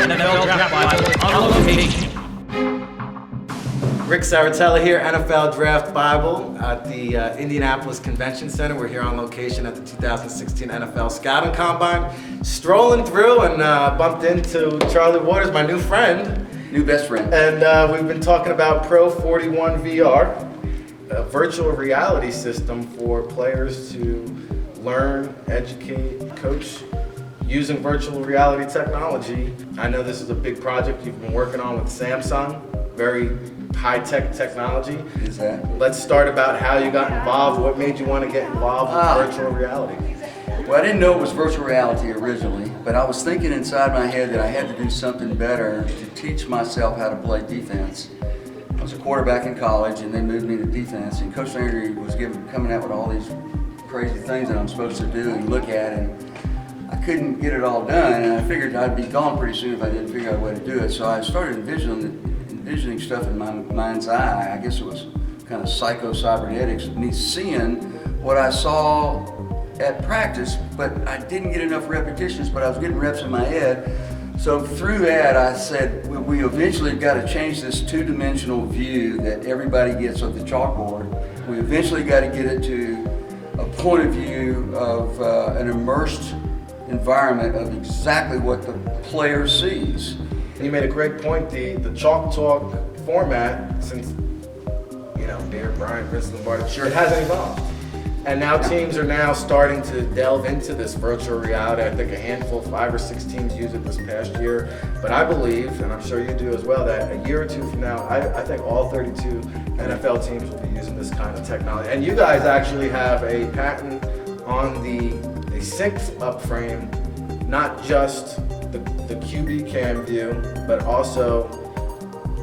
NFL Draft Bible on location. Rick Saratella here, NFL Draft Bible at the Indianapolis Convention Center. We're here on location at the 2016 NFL Scouting Combine. Strolling through and bumped into Charlie Waters, my new friend. New best friend. And we've been talking about PRO41 VR, a virtual reality system for players to learn, educate, coach using virtual reality technology. I know this is a big project you've been working on with Samsung, very high-tech technology. Is that? Let's start about how you got involved. What made you want to get involved with virtual reality? Well, I didn't know it was virtual reality originally, but I was thinking inside my head that I had to do something better to teach myself how to play defense. I was a quarterback in college, and they moved me to defense, and Coach Landry was coming out with all these crazy things that I'm supposed to do and look at, and I couldn't get it all done, and I figured I'd be gone pretty soon if I didn't figure out a way to do it. So I started envisioning stuff in my mind's eye. I guess it was kind of psycho-cybernetics, me seeing what I saw at practice, but I didn't get enough repetitions, but I was getting reps in my head. So through that, I said, we eventually got to change this two-dimensional view that everybody gets of the chalkboard. We eventually got to get it to a point of view of an immersed environment of exactly what the player sees. You made a great point. The Chalk Talk format, since Beard, Bryant, Vince Lombardi, Sure. It hasn't evolved. And now teams are now starting to delve into this virtual reality. I think a handful, 5 or 6 teams use it this past year. But I believe, and I'm sure you do as well, that a year or two from now, I think all 32 NFL teams will be using this kind of technology. And you guys actually have a patent on the synced up frame, not just the QB cam view, but also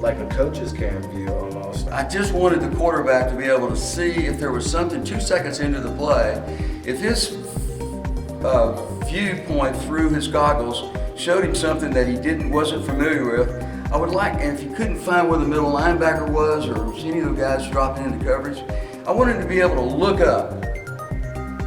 like a coach's cam view almost. I just wanted the quarterback to be able to see if there was something 2 seconds into the play, if his viewpoint through his goggles showed him something that he wasn't familiar with. I would like, and if you couldn't find where the middle linebacker was or any of the guys dropping into coverage, I wanted him to be able to look up,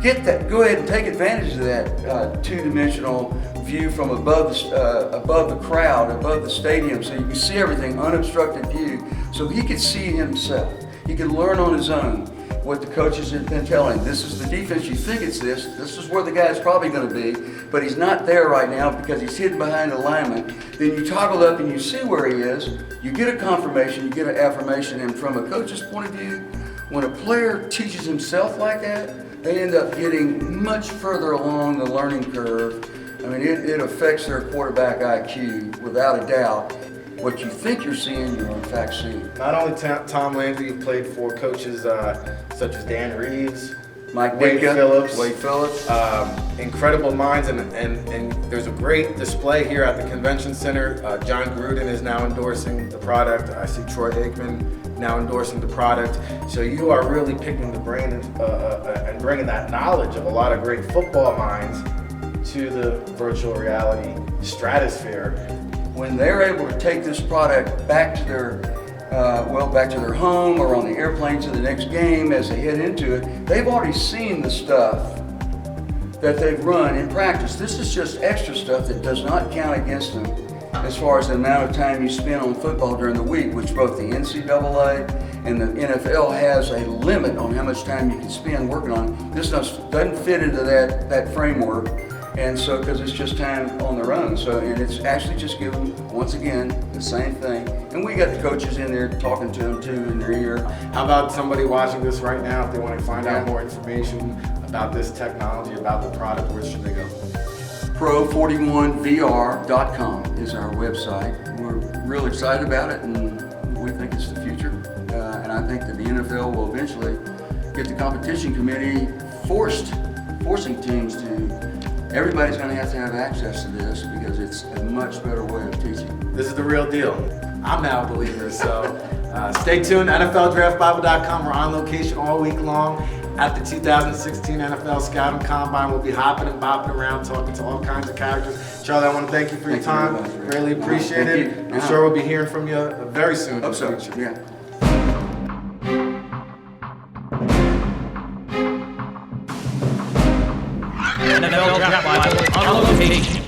get that, go ahead and take advantage of that two-dimensional view from above the crowd, above the stadium, so you can see everything, unobstructed view, so he could see himself. He could learn on his own what the coaches have been telling him. This is the defense, you think it's this is where the guy's probably going to be, but he's not there right now because he's hidden behind the lineman. Then you toggle up and you see where he is, you get a confirmation, you get an affirmation, and from a coach's point of view, when a player teaches himself like that, they end up getting much further along the learning curve. I mean, it affects their quarterback IQ without a doubt. What you think you're seeing, you're in fact seeing. Not only Tom Landry, you've played for coaches such as Dan Reeves, Mike Wade Ditka, Phillips, incredible minds, and there's a great display here at the convention center. John Gruden is now endorsing the product. I see Troy Aikman now endorsing the product. So you are really picking the brain and bringing that knowledge of a lot of great football minds to the virtual reality stratosphere. When they're able to take this product back to their home or on the airplane to the next game as they head into it, they've already seen the stuff that they've run in practice. This is just extra stuff that does not count against them as far as the amount of time you spend on football during the week, which both the NCAA and the NFL has a limit on how much time you can spend working on it. This doesn't fit into that framework. And so, because it's just time on their own. So, and it's actually just giving, once again, the same thing. And we got the coaches in there talking to them too in their ear. How about somebody watching this right now, if they want to find out more information about this technology, about the product, where should they go? PRO41VR.com is our website. We're real excited about it, and we think it's the future. And I think that the NFL will eventually get the competition committee forcing teams to. Everybody's going to have access to this because it's a much better way of teaching. This is the real deal. I'm now a believer, so stay tuned. NFLDraftBible.com. We're on location all week long at the 2016 NFL Scouting Combine. We'll be hopping and bopping around, talking to all kinds of characters. Charlie, I want to thank you for your time. Really appreciate it. I'm sure we'll be hearing from you very soon. Hope so. Yeah. NFL Draft Bible on location.